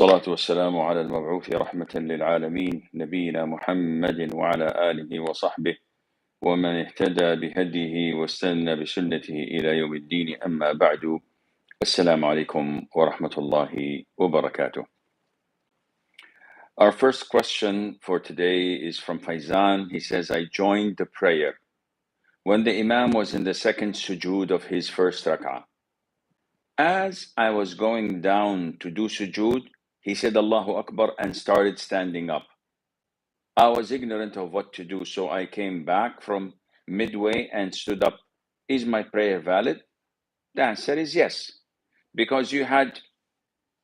الصلاة والسلام على المبعوث رحمة للعالمين نبينا محمد وعلى آله وصحبه ومن اهتدى بهديه واستنى بسنته إلى يوم الدين أما بعد السلام عليكم ورحمة الله وبركاته. Our first question for today is from Faizan. He says, I joined the prayer when the Imam was in the second sujood of his first rak'ah. As I was going down to do sujood, he said Allahu Akbar and started standing up. I was ignorant of what to do, so I came back from midway and stood up. Is my prayer valid? The answer is yes, because you had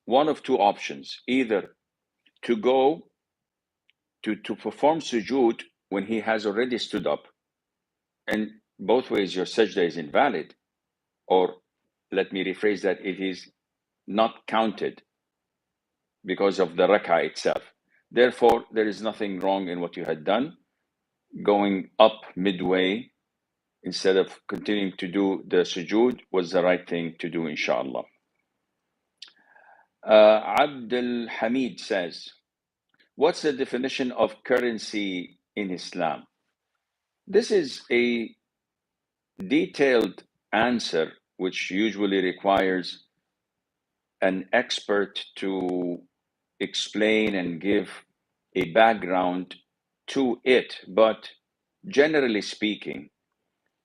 one of two options, either to go to perform sujood when he has already stood up, and both ways your sajda is invalid, or let me rephrase that, it is not counted because of the rak'ah itself. Therefore, there is nothing wrong in what you had done. Going up midway instead of continuing to do the sujood was the right thing to do, inshallah. Abdul Hamid says, what's the definition of currency in Islam? This is a detailed answer which usually requires an expert to explain and give a background to it. But generally speaking,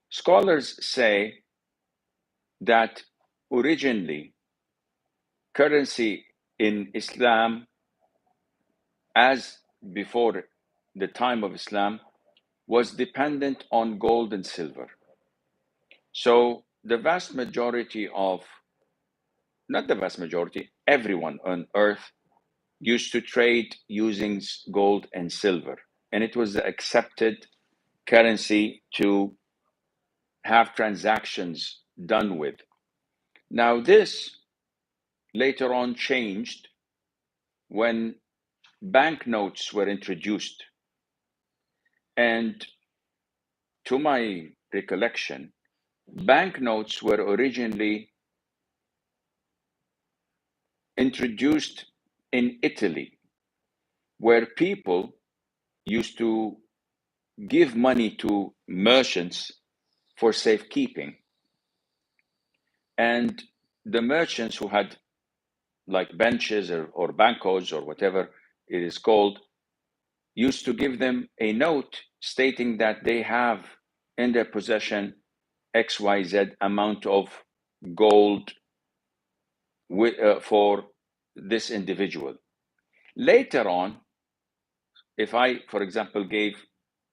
scholars say that originally currency in Islam, as before the time of Islam, was dependent on gold and silver. So the vast majority of, not the vast majority, everyone on earth used to trade using gold and silver. And it was the accepted currency to have transactions done with. Now this later on changed when banknotes were introduced. And to my recollection, banknotes were originally introduced in Italy, where people used to give money to merchants for safekeeping. And the merchants who had like benches or bancos or whatever it is called, used to give them a note stating that they have in their possession XYZ amount of gold for this individual. Later on, if I, for example, gave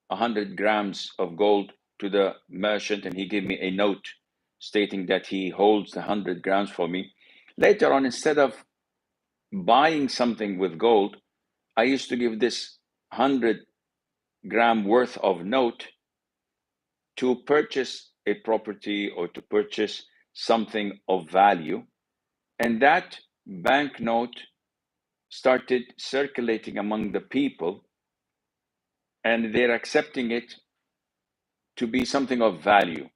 100 grams of gold to the merchant and he gave me a note stating that he holds the 100 grams for me, later on, instead of buying something with gold, I used to give this 100-gram worth of note to purchase a property or to purchase something of value. And that banknote started circulating among the people, and they're accepting it to be something of value.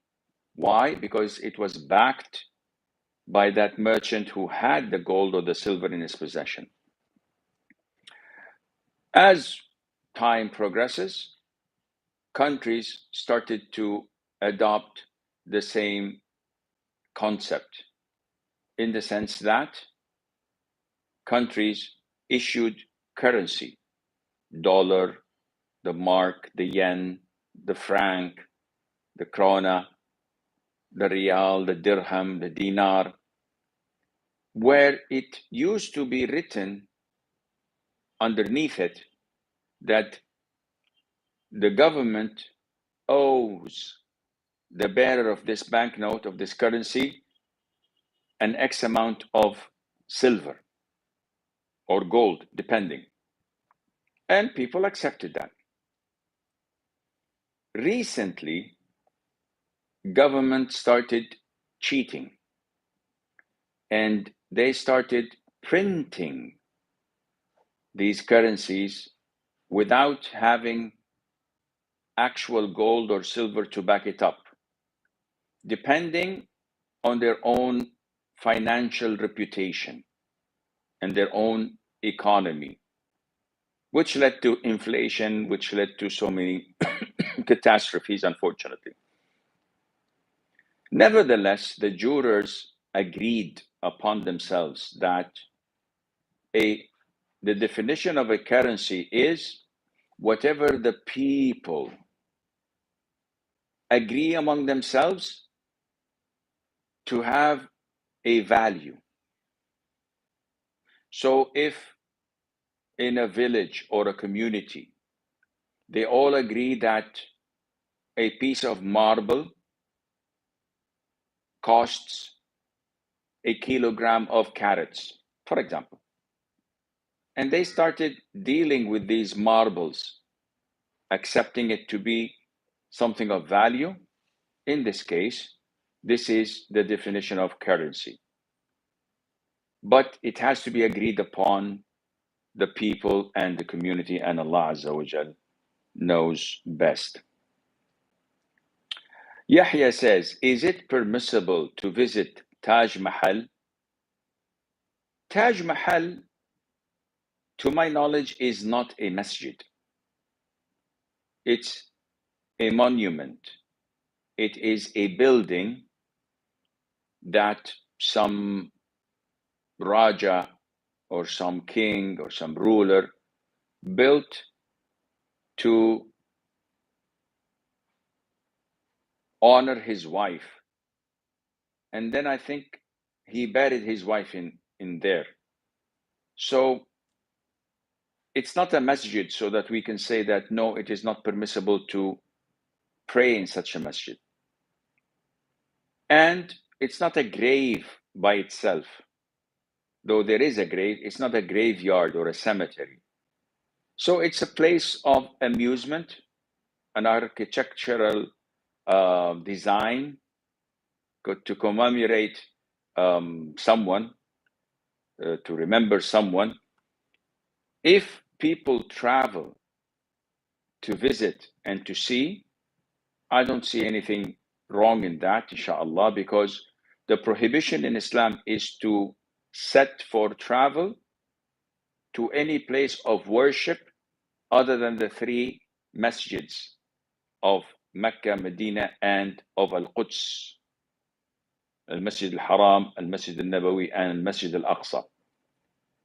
Why? Because it was backed by that merchant who had the gold or the silver in his possession. As time progresses, countries started to adopt the same concept, in the sense that countries issued currency, dollar, the mark, the yen, the franc, the krona, the rial, the dirham, the dinar, where it used to be written underneath it that the government owes the bearer of this banknote, of this currency, an X amount of silver or gold, depending. And people accepted that. Recently, government started cheating, and they started printing these currencies without having actual gold or silver to back it up, depending on their own financial reputation and their own economy, which led to inflation, which led to so many catastrophes, unfortunately. Nevertheless, the jurors agreed upon themselves that the definition of a currency is whatever the people agree among themselves to have a value. So if in a village or a community, they all agree that a piece of marble costs a kilogram of carrots, for example, and they started dealing with these marbles, accepting it to be something of value, in this case, this is the definition of currency. But it has to be agreed upon the people and the community, and Allah Azza wa Jal knows best. Yahya says, is it permissible to visit Taj Mahal? Taj Mahal, to my knowledge, is not a masjid. It's a monument. It is a building that some Raja or some king or some ruler built to honor his wife. And then I think he buried his wife in there. So it's not a masjid, so that we can say that no, it is not permissible to pray in such a masjid. And it's not a grave by itself. Though there is a grave, it's not a graveyard or a cemetery. So it's a place of amusement, an architectural design to commemorate someone, to remember someone. If people travel to visit and to see, I don't see anything wrong in that, inshallah, because the prohibition in Islam is to set for travel to any place of worship other than the three masjids of Mecca, Medina, and of Al-Quds, Al-Masjid al-Haram, Al-Masjid al-Nabawi, and Al-Masjid al-Aqsa.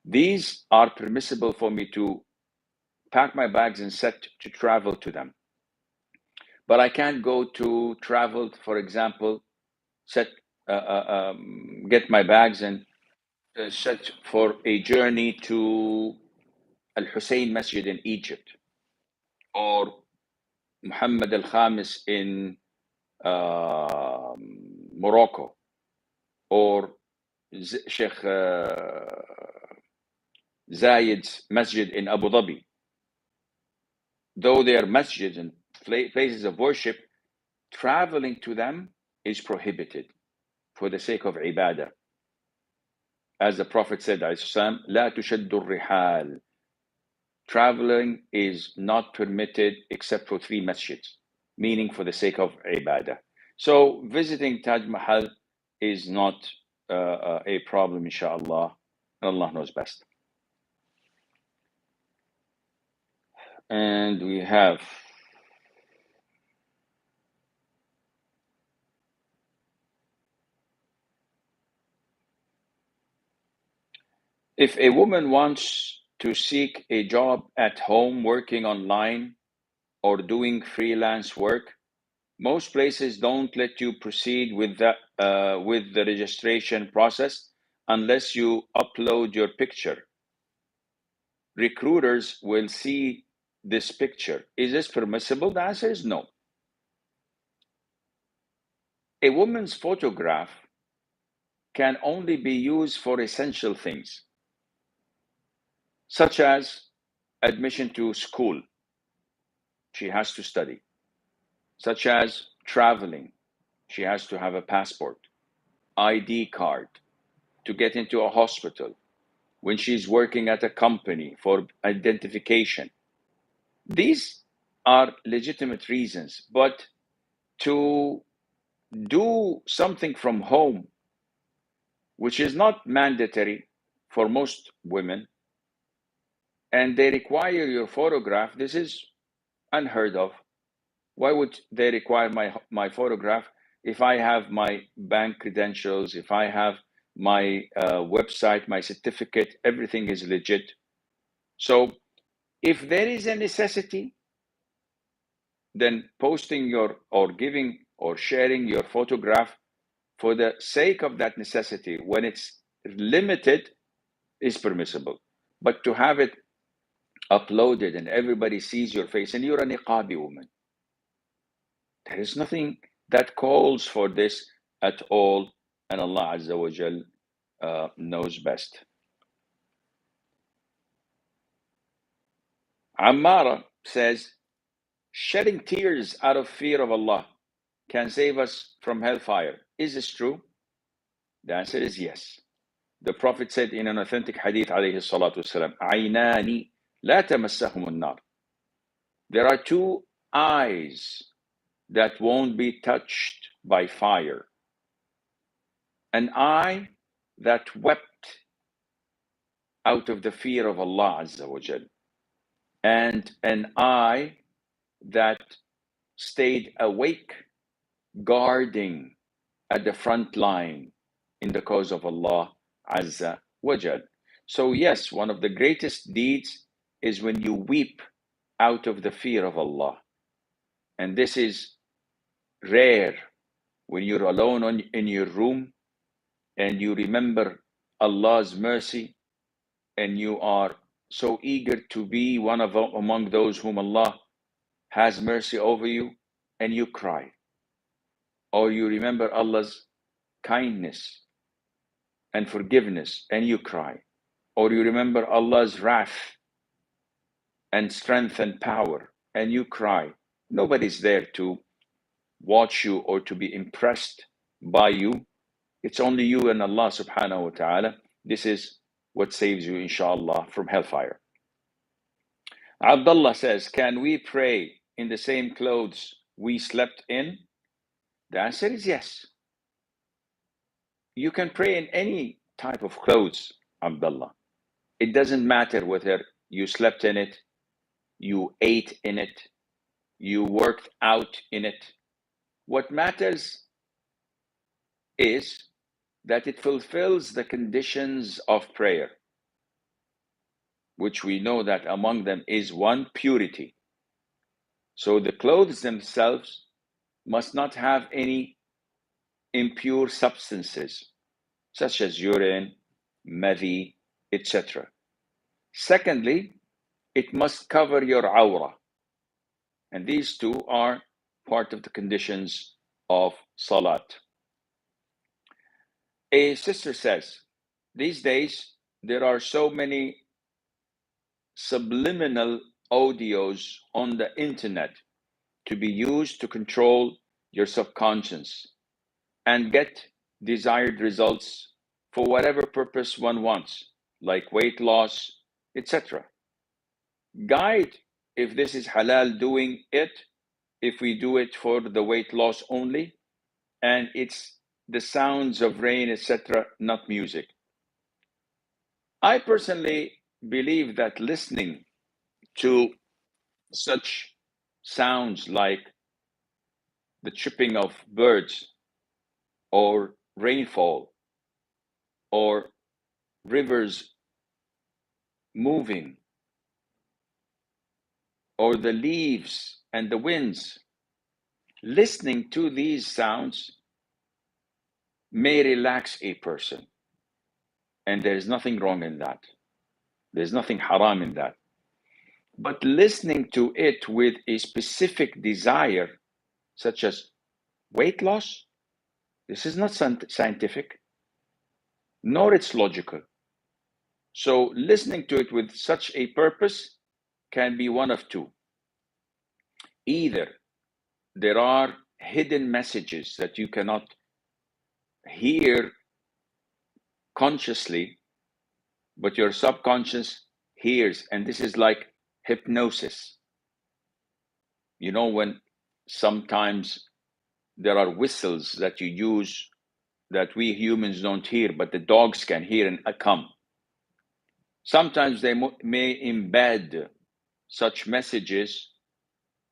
These are permissible for me to pack my bags and set to travel to them. But I can't go to travel, for example, get my bags and set for a journey to Al-Hussein Masjid in Egypt, or Muhammad al-Khamis in Morocco, or Sheikh Zayed's Masjid in Abu Dhabi. Though they are masjids and places of worship, traveling to them is prohibited for the sake of ibadah. As the Prophet said, لا تشد الرحال. Traveling is not permitted except for three masjids, meaning for the sake of ibadah. So visiting Taj Mahal is not a problem, inshallah. Allah knows best. And we have if a woman wants to seek a job at home, working online or doing freelance work, most places don't let you proceed with the registration process unless you upload your picture. Recruiters will see this picture. Is this permissible? The answer is no. A woman's photograph can only be used for essential things, such as admission to school. She has to study. Such as traveling. She has to have a passport, ID card, to get into a hospital, when she's working at a company for identification. These are legitimate reasons, but to do something from home, which is not mandatory for most women, and they require your photograph. This is unheard of. Why would they require my photograph if I have my bank credentials, if I have my website, my certificate, everything is legit. So if there is a necessity, then posting your or giving or sharing your photograph for the sake of that necessity, when it's limited, is permissible. But to have it uploaded and everybody sees your face and you're a niqabi woman, there is nothing that calls for this at all, and Allah Azza wa Jal knows best. Ammara says, shedding tears out of fear of Allah can save us from hellfire. Is this true? The answer is yes. The Prophet said in an authentic hadith, alayhi salatu wasalam, عَيْنَانِ لَا تَمَسَّهُمُ النَّارِ. There are two eyes that won't be touched by fire. An eye that wept out of the fear of Allah Azza wa Jal, and an eye that stayed awake, guarding at the front line in the cause of Allah Azza wa Jal. So yes, one of the greatest deeds is when you weep out of the fear of Allah. And this is rare when you're alone in your room and you remember Allah's mercy and you are so eager to be among those whom Allah has mercy over you, and you cry. Or you remember Allah's kindness and forgiveness and you cry. Or you remember Allah's wrath and strength and power and you cry. Nobody's there to watch you or to be impressed by you. It's only you and Allah subhanahu wa ta'ala. This is what saves you, inshallah, from hellfire. Abdullah says, can we pray in the same clothes we slept in? The answer is yes. You can pray in any type of clothes, Abdullah. It doesn't matter whether you slept in it, you ate in it, you worked out in it. What matters is that it fulfills the conditions of prayer, which we know that among them is one, purity. So the clothes themselves must not have any impure substances, such as urine, madhi, etc. Secondly, it must cover your awrah. And these two are part of the conditions of salat. A sister says, these days there are so many subliminal audios on the internet to be used to control your subconscious and get desired results for whatever purpose one wants, like weight loss, etc. Guide if this is halal doing it, if we do it for the weight loss only, and it's the sounds of rain, etc., not music. I personally believe that listening to such sounds like the chirping of birds or rainfall or rivers moving or the leaves and the winds, listening to these sounds may relax a person. And there is nothing wrong in that. There's nothing haram in that. But listening to it with a specific desire, such as weight loss, this is not scientific, nor it's logical. So listening to it with such a purpose can be one of two. Either there are hidden messages that you cannot hear consciously, but your subconscious hears, and this is like hypnosis. You know, when sometimes there are whistles that you use that we humans don't hear, but the dogs can hear and come. Sometimes they may embed such messages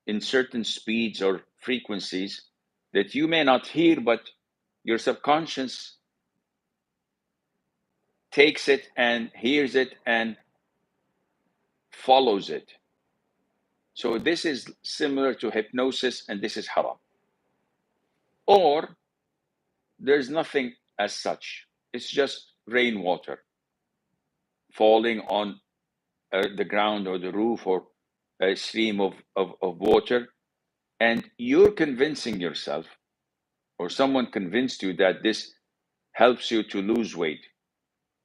in certain speeds or frequencies that you may not hear, but your subconscious takes it and hears it and follows it. So this is similar to hypnosis, and this is haram. Or there's nothing as such. It's just rainwater falling on the ground or the roof, or a stream of water, and you're convincing yourself, or someone convinced you, that this helps you to lose weight.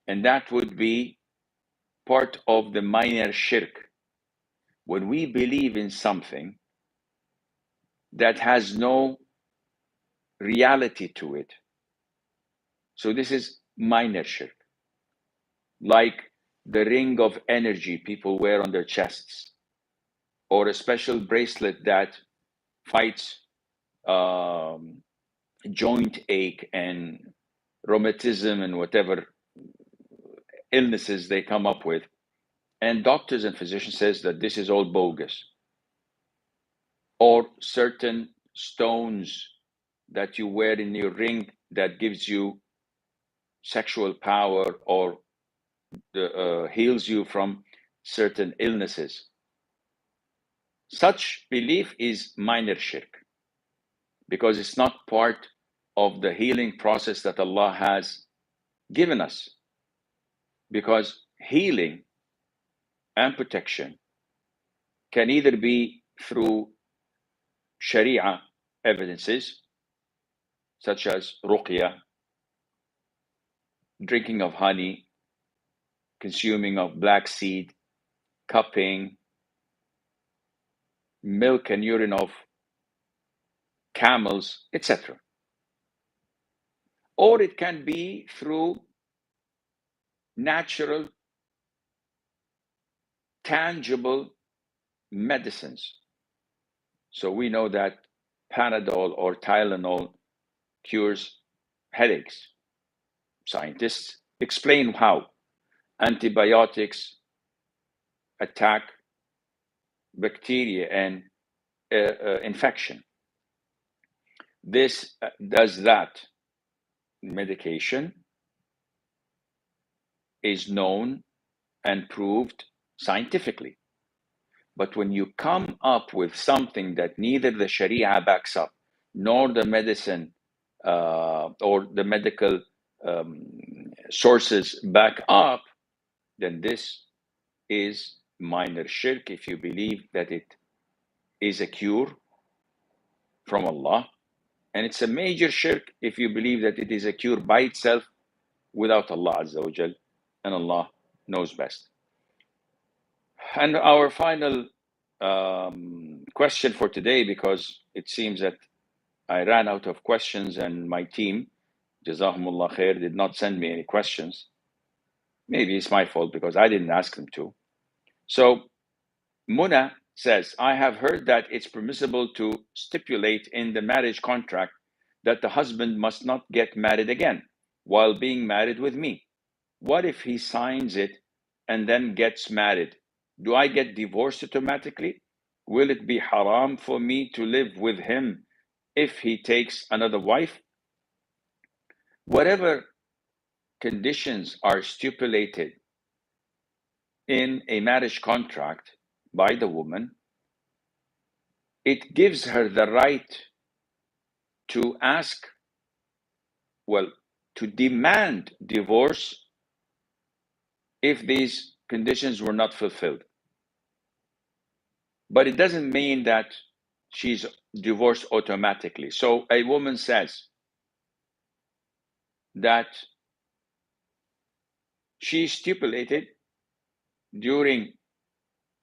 And that would be part of the minor shirk. When we believe in something that has no reality to it. So this is minor shirk. Like the ring of energy people wear on their chests, or a special bracelet that fights joint ache and rheumatism and whatever illnesses they come up with. And doctors and physicians says that this is all bogus. Or certain stones that you wear in your ring that gives you sexual power, or heals you from certain illnesses. Such belief is minor shirk, because it's not part of the healing process that Allah has given us. Because healing and protection can either be through Sharia evidences, such as ruqya, drinking of honey, consuming of black seed, cupping, milk and urine of camels, etc. Or it can be through natural, tangible medicines. So we know that Panadol or Tylenol cures headaches. Scientists explain how. Antibiotics attack bacteria and infection. This does that. Medication is known and proved scientifically. But when you come up with something that neither the Sharia backs up, nor the medicine or the medical sources back up, then this is minor shirk if you believe that it is a cure from Allah. And it's a major shirk if you believe that it is a cure by itself without Allah Azza wa Jal, and Allah knows best. And our final question for today, because it seems that I ran out of questions and my team, Jazahumullah khair, did not send me any questions. Maybe it's my fault because I didn't ask them to. So Muna says, I have heard that it's permissible to stipulate in the marriage contract that the husband must not get married again while being married with me. What if he signs it and then gets married? Do I get divorced automatically? Will it be haram for me to live with him if he takes another wife? Whatever conditions are stipulated in a marriage contract by the woman, it gives her the right to ask, well, to demand divorce if these conditions were not fulfilled. But it doesn't mean that she's divorced automatically. So a woman says that she stipulated during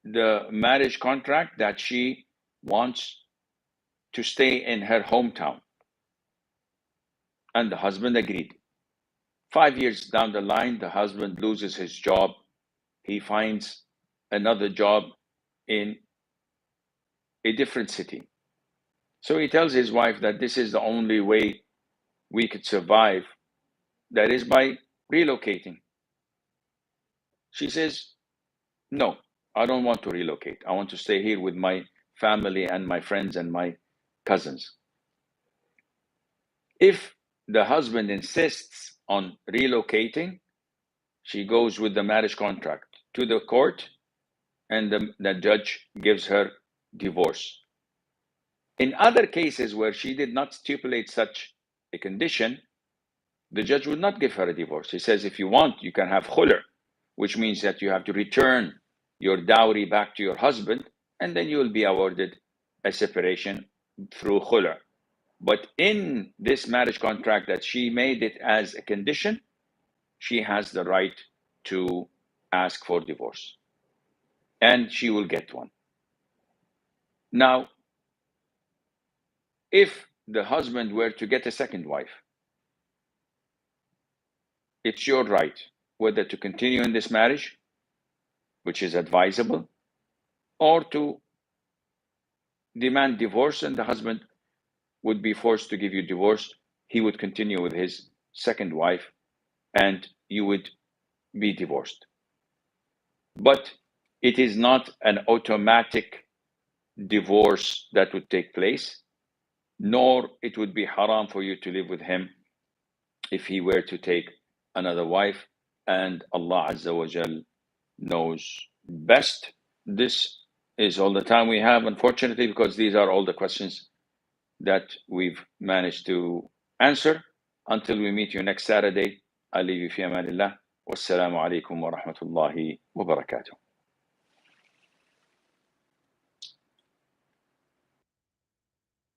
the marriage contract that she wants to stay in her hometown. And the husband agreed. 5 years down the line, the husband loses his job. He finds another job in a different city. So he tells his wife that this is the only way we could survive, that is by relocating. She says, no, I don't want to relocate. I want to stay here with my family and my friends and my cousins. If the husband insists on relocating, she goes with the marriage contract to the court, and the judge gives her divorce. In other cases where she did not stipulate such a condition, the judge would not give her a divorce. He says, if you want, you can have khulr, which means that you have to return your dowry back to your husband, and then you will be awarded a separation through khulr. But in this marriage contract that she made it as a condition, she has the right to ask for divorce, and she will get one. Now, if the husband were to get a second wife, it's your right whether to continue in this marriage, which is advisable, or to demand divorce, and the husband would be forced to give you divorce. He would continue with his second wife, and you would be divorced. But it is not an automatic divorce that would take place, nor it would be haram for you to live with him if he were to take another wife, and Allah Azza wa Jal knows best. This is all the time we have, unfortunately, because these are all the questions that we've managed to answer. Until we meet you next Saturday, I leave you fi amanillah. Wassalamu alaikum wa rahmatullahi wa barakatuh.